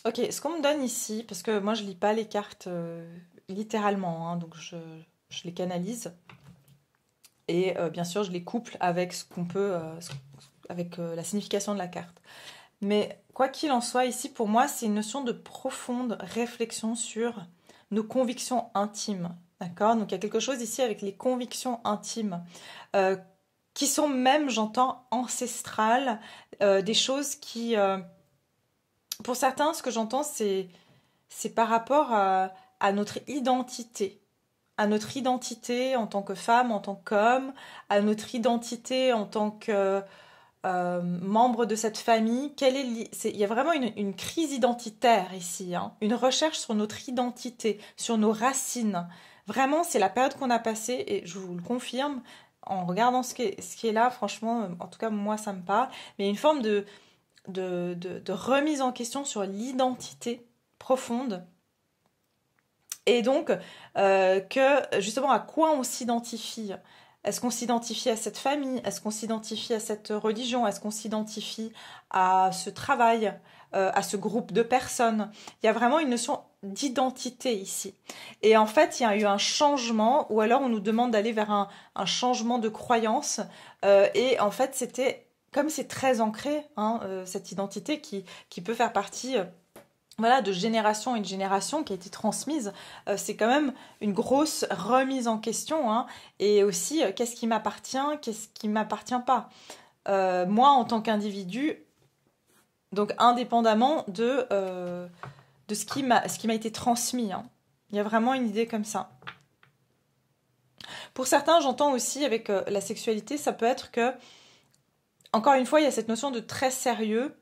Ok, ce qu'on me donne ici, parce que moi je lis pas les cartes littéralement, hein, donc je les canalise. Et bien sûr, je les couple avec ce qu'on peut, avec la signification de la carte. Mais quoi qu'il en soit, ici pour moi, c'est une notion de profonde réflexion sur nos convictions intimes. D'accord? Donc il y a quelque chose ici avec les convictions intimes qui sont même, j'entends, ancestrales, des choses qui, pour certains, ce que j'entends, c'est par rapport à notre identité. À notre identité en tant que femme, en tant qu'homme, à notre identité en tant que membre de cette famille. Il y a vraiment une crise identitaire ici, hein, une recherche sur notre identité, sur nos racines. Vraiment, c'est la période qu'on a passée, et je vous le confirme, en regardant ce qui est là, franchement, en tout cas, moi, ça me parle. Mais il y a une forme de remise en question sur l'identité profonde. Et donc, que justement, à quoi on s'identifie? Est-ce qu'on s'identifie à cette famille? Est-ce qu'on s'identifie à cette religion? Est-ce qu'on s'identifie à ce travail, à ce groupe de personnes? Il y a vraiment une notion d'identité ici. Et en fait, il y a eu un changement, ou alors on nous demande d'aller vers un changement de croyance. Et en fait, c'était, comme c'est très ancré, hein, cette identité qui peut faire partie... voilà, de génération en génération qui a été transmise, c'est quand même une grosse remise en question, hein, et aussi qu'est-ce qui m'appartient, qu'est-ce qui m'appartient pas. Moi, en tant qu'individu, donc indépendamment de ce qui m'a été transmis, hein. Il y a vraiment une idée comme ça. Pour certains, j'entends aussi avec la sexualité, ça peut être que, encore une fois, il y a cette notion de très sérieux,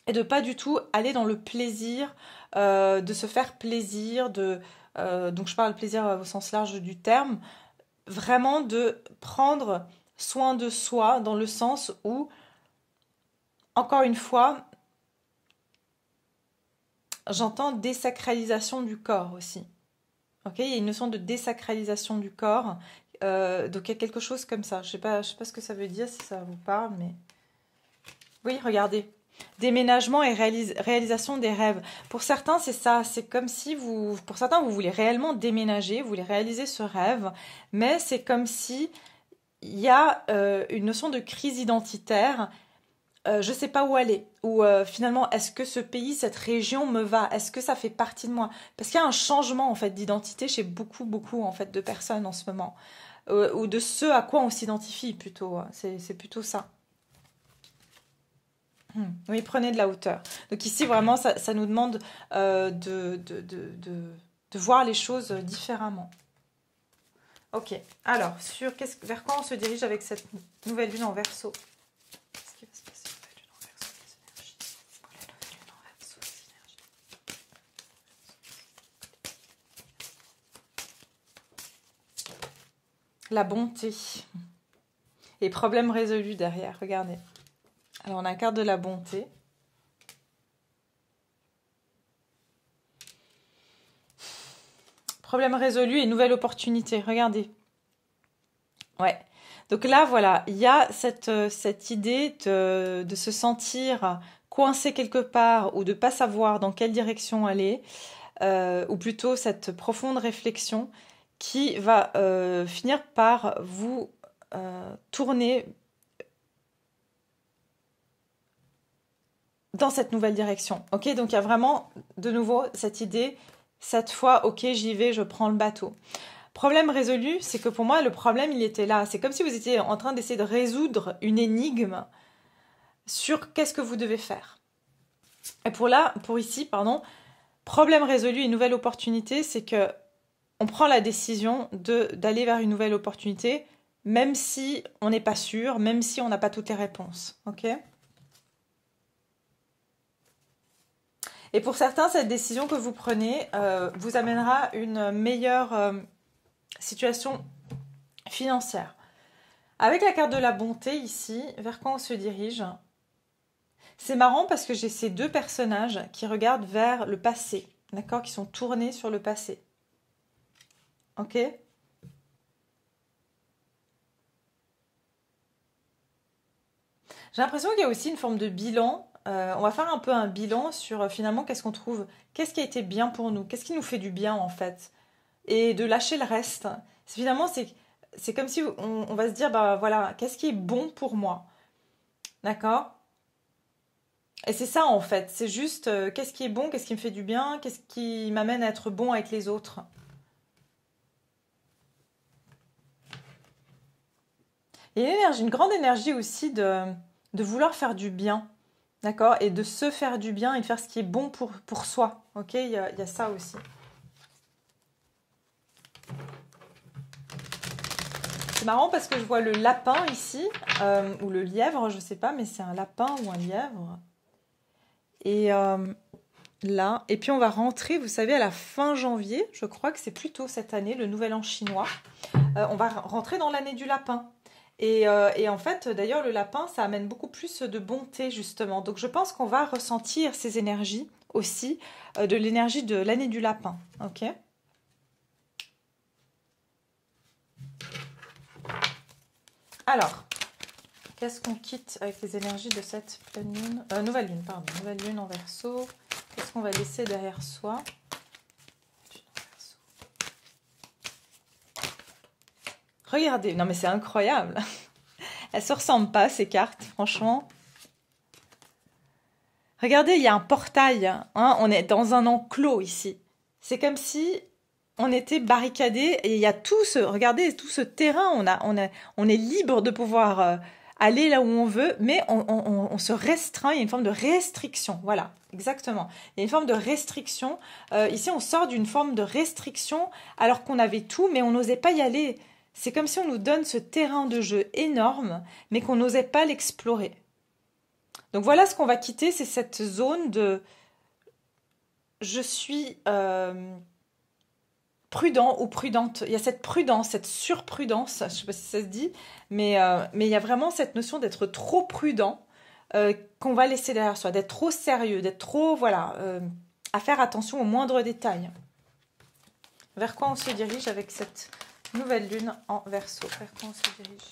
et de pas du tout aller dans le plaisir, de se faire plaisir, donc je parle plaisir au sens large du terme, vraiment de prendre soin de soi dans le sens où, encore une fois, j'entends désacralisation du corps aussi. Ok, il y a une notion de désacralisation du corps, donc il y a quelque chose comme ça. Je sais pas ce que ça veut dire, si ça vous parle, mais... Oui, regardez. Déménagement et réalisation des rêves. Pour certains, c'est ça. C'est comme si pour certains, vous voulez réellement déménager, vous voulez réaliser ce rêve, mais c'est comme si il y a une notion de crise identitaire je sais pas où aller. Ou finalement, est-ce que ce pays, cette région me va? Est-ce que ça fait partie de moi? Parce qu'il y a un changement en fait d'identité chez beaucoup, beaucoup en fait de personnes en ce moment. Ou de ce à quoi on s'identifie plutôt. C'est plutôt ça. Oui, prenez de la hauteur. Donc ici, vraiment, ça nous demande de voir les choses différemment. Ok, alors, vers quoi on se dirige avec cette nouvelle lune en Verseau? Qu'est-ce qui va se passer? Nouvelle lune en Verseau, les énergies. Pour la nouvelle lune en Verseau, les énergies. La bonté. Et problème résolu derrière, regardez. Alors, on a la carte de la bonté. Problème résolu et nouvelle opportunité. Regardez. Ouais. Donc là, voilà, il y a cette idée de se sentir coincé quelque part ou de ne pas savoir dans quelle direction aller, ou plutôt cette profonde réflexion qui va finir par vous tourner dans cette nouvelle direction. Ok, donc il y a vraiment de nouveau cette idée, cette fois, ok, j'y vais, je prends le bateau. Problème résolu, c'est que pour moi, le problème, il était là. C'est comme si vous étiez en train d'essayer de résoudre une énigme sur qu'est-ce que vous devez faire. Et pour ici, problème résolu et nouvelle opportunité, c'est que on prend la décision d'aller vers une nouvelle opportunité, même si on n'est pas sûr, même si on n'a pas toutes les réponses. Ok ? Et pour certains, cette décision que vous prenez vous amènera une meilleure situation financière. Avec la carte de la bonté ici, vers quoi on se dirige? C'est marrant parce que j'ai ces deux personnages qui regardent vers le passé, d'accord, qui sont tournés sur le passé. Ok? J'ai l'impression qu'il y a aussi une forme de bilan. On va faire un peu un bilan sur finalement qu'est-ce qu'on trouve, qu'est-ce qui a été bien pour nous, qu'est-ce qui nous fait du bien en fait, et de lâcher le reste. Finalement, c'est comme si on va se dire, bah voilà, qu'est-ce qui est bon pour moi, d'accord? Et c'est ça en fait, c'est juste qu'est-ce qui est bon, qu'est-ce qui me fait du bien, qu'est-ce qui m'amène à être bon avec les autres. Il y a une grande énergie aussi de vouloir faire du bien, d'accord? Et de se faire du bien et de faire ce qui est bon pour soi, ok? Il y a ça aussi. C'est marrant parce que je vois le lapin ici, ou le lièvre, je sais pas, mais c'est un lapin ou un lièvre. Et là, et puis on va rentrer, vous savez, à la fin janvier, je crois que c'est plutôt cette année, le nouvel an chinois. On va rentrer dans l'année du lapin. Et en fait, d'ailleurs, le lapin, ça amène beaucoup plus de bonté, justement. Donc je pense qu'on va ressentir ces énergies aussi, de l'énergie de l'année du lapin. Ok ? Alors, qu'est-ce qu'on quitte avec les énergies de cette pleine lune, nouvelle lune, pardon, nouvelle lune en Verseau. Qu'est-ce qu'on va laisser derrière soi? Regardez, non mais c'est incroyable. Elles se ressemblent pas ces cartes, franchement. Regardez, il y a un portail, hein, on est dans un enclos ici. C'est comme si on était barricadé et il y a regardez, tout ce terrain, on est libre de pouvoir aller là où on veut, mais on se restreint, il y a une forme de restriction, voilà, exactement. Il y a une forme de restriction. Ici, on sort d'une forme de restriction alors qu'on avait tout, mais on n'osait pas y aller. C'est comme si on nous donne ce terrain de jeu énorme, mais qu'on n'osait pas l'explorer. Donc voilà ce qu'on va quitter, c'est cette zone de je suis prudent ou prudente. Il y a cette prudence, cette surprudence, je ne sais pas si ça se dit, mais il y a vraiment cette notion d'être trop prudent qu'on va laisser derrière soi, d'être trop sérieux, d'être trop, voilà, à faire attention aux moindres détails. Vers quoi on se dirige avec cette nouvelle lune en Verseau? Vers quoi on se dirige?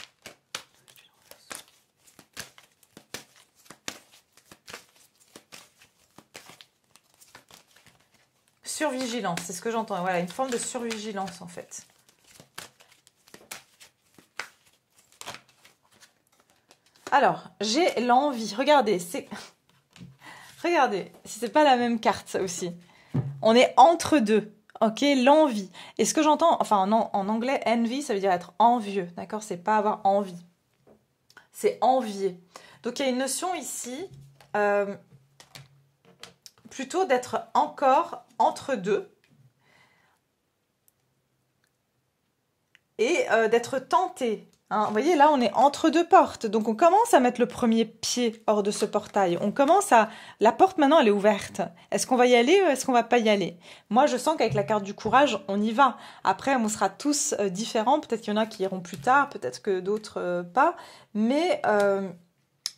Survigilance, c'est ce que j'entends. Voilà, une forme de survigilance en fait. Alors, j'ai l'envie. Regardez, regardez, si c'est pas la même carte, ça aussi. On est entre deux. Ok, l'envie. Et ce que j'entends, enfin en anglais, envy, ça veut dire être envieux. D'accord? C'est pas avoir envie. C'est envier. Donc il y a une notion ici, plutôt d'être encore entre deux. Et d'être tenté. Hein. Vous voyez, là, on est entre deux portes. Donc, on commence à mettre le premier pied hors de ce portail. On commence à... La porte, maintenant, elle est ouverte. Est-ce qu'on va y aller ou est-ce qu'on va pas y aller? Moi, je sens qu'avec la carte du courage, on y va. Après, on sera tous différents. Peut-être qu'il y en a qui iront plus tard, peut-être que d'autres pas. Mais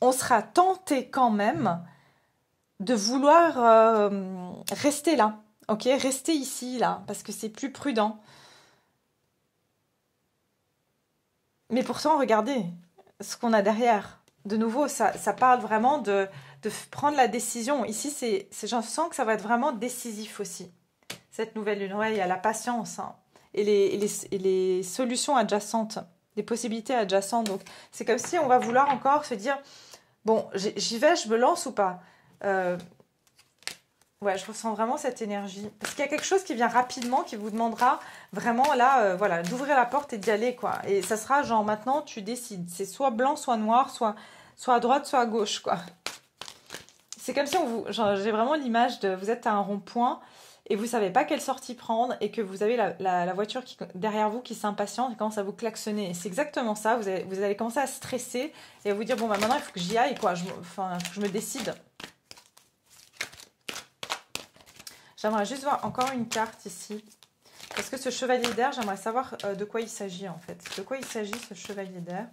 on sera tenté quand même de vouloir rester là. Ok, rester ici, là, parce que c'est plus prudent. Mais pourtant, regardez ce qu'on a derrière. De nouveau, ça parle vraiment de prendre la décision. Ici, j'en sens que ça va être vraiment décisif aussi. Cette nouvelle lune, ouais, il y a la patience hein, et les solutions adjacentes, les possibilités adjacentes. Donc, c'est comme si on va vouloir encore se dire, bon, j'y vais, je me lance ou pas Ouais, je ressens vraiment cette énergie. Parce qu'il y a quelque chose qui vient rapidement, qui vous demandera vraiment là, voilà, d'ouvrir la porte et d'y aller, quoi. Et ça sera genre maintenant, tu décides. C'est soit blanc, soit noir, soit à droite, soit à gauche, quoi. C'est comme si j'ai vraiment l'image de vous êtes à un rond-point et vous savez pas quelle sortie prendre et que vous avez la voiture derrière vous qui s'impatiente et commence à vous klaxonner. Et c'est exactement ça. Vous allez commencer à stresser et à vous dire bon bah maintenant il faut que j'y aille, quoi. Faut que je me décide. J'aimerais juste voir encore une carte ici. Parce que ce chevalier d'air, j'aimerais savoir de quoi il s'agit en fait. De quoi il s'agit ce chevalier d'air?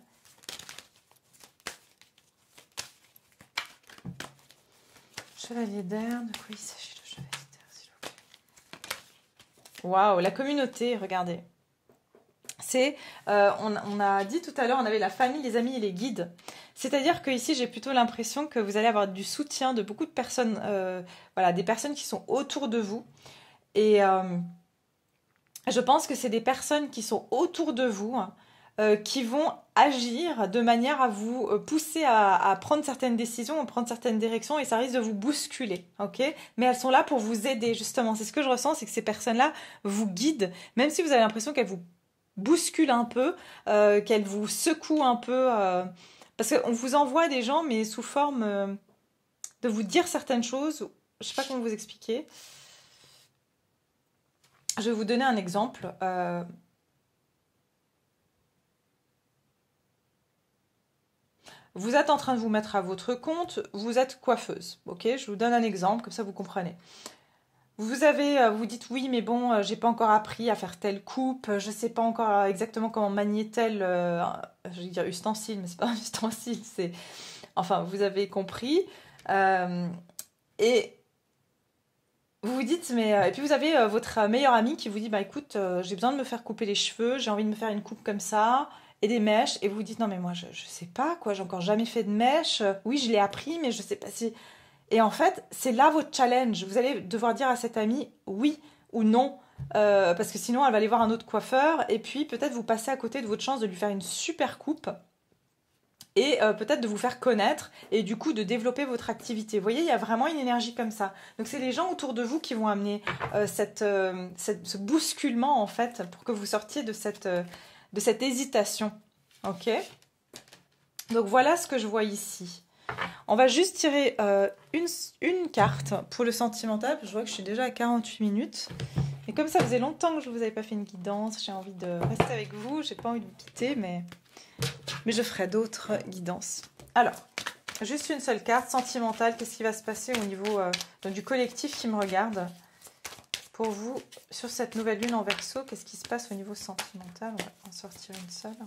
Chevalier d'air, de quoi il s'agit le chevalier d'air, s'il vous plaît? Waouh, la communauté, regardez. On a dit tout à l'heure, on avait la famille, les amis et les guides. C'est-à-dire que ici, j'ai plutôt l'impression que vous allez avoir du soutien de beaucoup de personnes, voilà, des personnes qui sont autour de vous. Et je pense que c'est des personnes qui sont autour de vous, hein, qui vont agir de manière à vous pousser à prendre certaines décisions, à prendre certaines directions, et ça risque de vous bousculer, ok? Mais elles sont là pour vous aider, justement. C'est ce que je ressens, c'est que ces personnes-là vous guident, même si vous avez l'impression qu'elles vous bousculent un peu, qu'elles vous secouent un peu, parce qu'on vous envoie des gens, mais sous forme de vous dire certaines choses. Je sais pas comment vous expliquer. Je vais vous donner un exemple. Vous êtes en train de vous mettre à votre compte, vous êtes coiffeuse, ok? Je vous donne un exemple, comme ça vous comprenez. Vous dites oui, mais bon, j'ai pas encore appris à faire telle coupe, je sais pas encore exactement comment manier tel, je vais dire ustensile, mais c'est pas un ustensile, c'est, enfin, vous avez compris. Et vous vous dites, mais et puis vous avez votre meilleur ami qui vous dit, bah écoute, j'ai besoin de me faire couper les cheveux, j'ai envie de me faire une coupe comme ça et des mèches. Et vous vous dites, non mais moi je sais pas quoi, j'ai encore jamais fait de mèches. Oui, je l'ai appris, mais je sais pas si. Et en fait, c'est là votre challenge. Vous allez devoir dire à cette amie oui ou non. Parce que sinon, elle va aller voir un autre coiffeur. Et puis, peut-être vous passez à côté de votre chance de lui faire une super coupe. Et peut-être de vous faire connaître. Et du coup, de développer votre activité. Vous voyez, il y a vraiment une énergie comme ça. Donc, c'est les gens autour de vous qui vont amener ce bousculement, en fait, pour que vous sortiez de cette hésitation. Ok? Donc, voilà ce que je vois ici. On va juste tirer une carte pour le sentimental. Je vois que je suis déjà à 48 minutes. Et comme ça faisait longtemps que je ne vous avais pas fait une guidance, j'ai envie de rester avec vous. J'ai pas envie de vous quitter, mais je ferai d'autres guidances. Alors, juste une seule carte sentimentale. Qu'est-ce qui va se passer au niveau du collectif qui me regarde pour vous sur cette nouvelle lune en Verseau? Qu'est-ce qui se passe au niveau sentimental? On va en sortir une seule.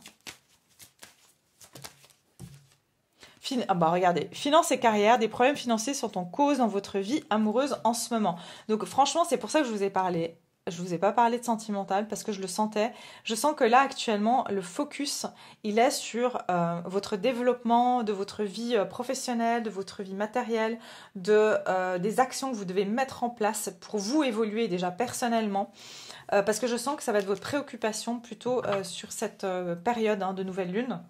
Ah bah regardez, finances et carrière, des problèmes financiers sont en cause dans votre vie amoureuse en ce moment. Donc franchement, c'est pour ça que je vous ai parlé. Je vous ai pas parlé de sentimental parce que je le sentais. Je sens que là actuellement, le focus, il est sur votre développement de votre vie professionnelle, de votre vie matérielle, des actions que vous devez mettre en place pour vous évoluer déjà personnellement. Parce que je sens que ça va être votre préoccupation plutôt sur cette période de nouvelle lune.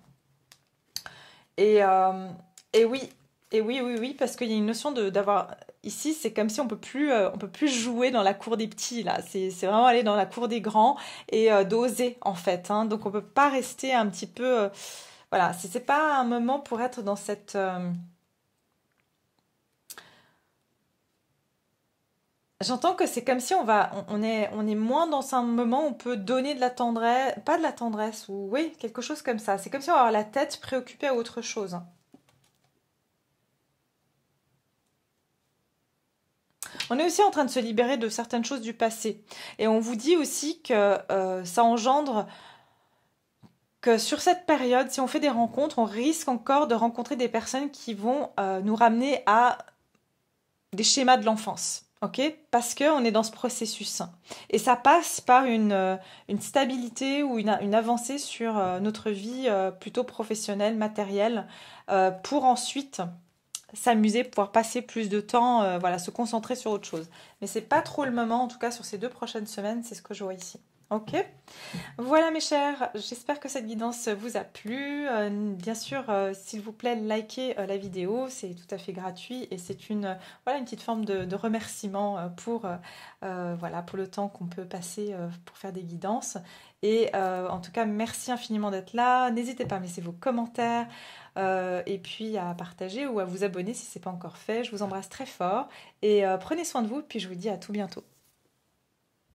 Et, euh, et oui, oui, parce qu'il y a une notion d'avoir... Ici, c'est comme si on peut plus jouer dans la cour des petits, là. C'est vraiment aller dans la cour des grands et d'oser, en fait. Hein. Donc, on peut pas rester un petit peu... voilà, c'est pas un moment pour être dans cette... J'entends que c'est comme si on est moins dans un moment où on peut donner de la tendresse, pas de la tendresse, ou oui, quelque chose comme ça. C'est comme si on va avoir la tête préoccupée à autre chose. On est aussi en train de se libérer de certaines choses du passé. Et on vous dit aussi que ça engendre que sur cette période, si on fait des rencontres, on risque encore de rencontrer des personnes qui vont nous ramener à des schémas de l'enfance. Ok, parce qu'on est dans ce processus. Et ça passe par une stabilité ou une avancée sur notre vie plutôt professionnelle, matérielle, pour ensuite s'amuser, pouvoir passer plus de temps, voilà, se concentrer sur autre chose. Mais c'est pas trop le moment, en tout cas sur ces 2 prochaines semaines, c'est ce que je vois ici. Ok, voilà mes chers, j'espère que cette guidance vous a plu. Bien sûr, s'il vous plaît, likez la vidéo, c'est tout à fait gratuit et c'est voilà, une petite forme de remerciement voilà, pour le temps qu'on peut passer pour faire des guidances. Et en tout cas, merci infiniment d'être là. N'hésitez pas à me laisser vos commentaires et puis à partager ou à vous abonner si ce n'est pas encore fait. Je vous embrasse très fort et prenez soin de vous, puis je vous dis à tout bientôt.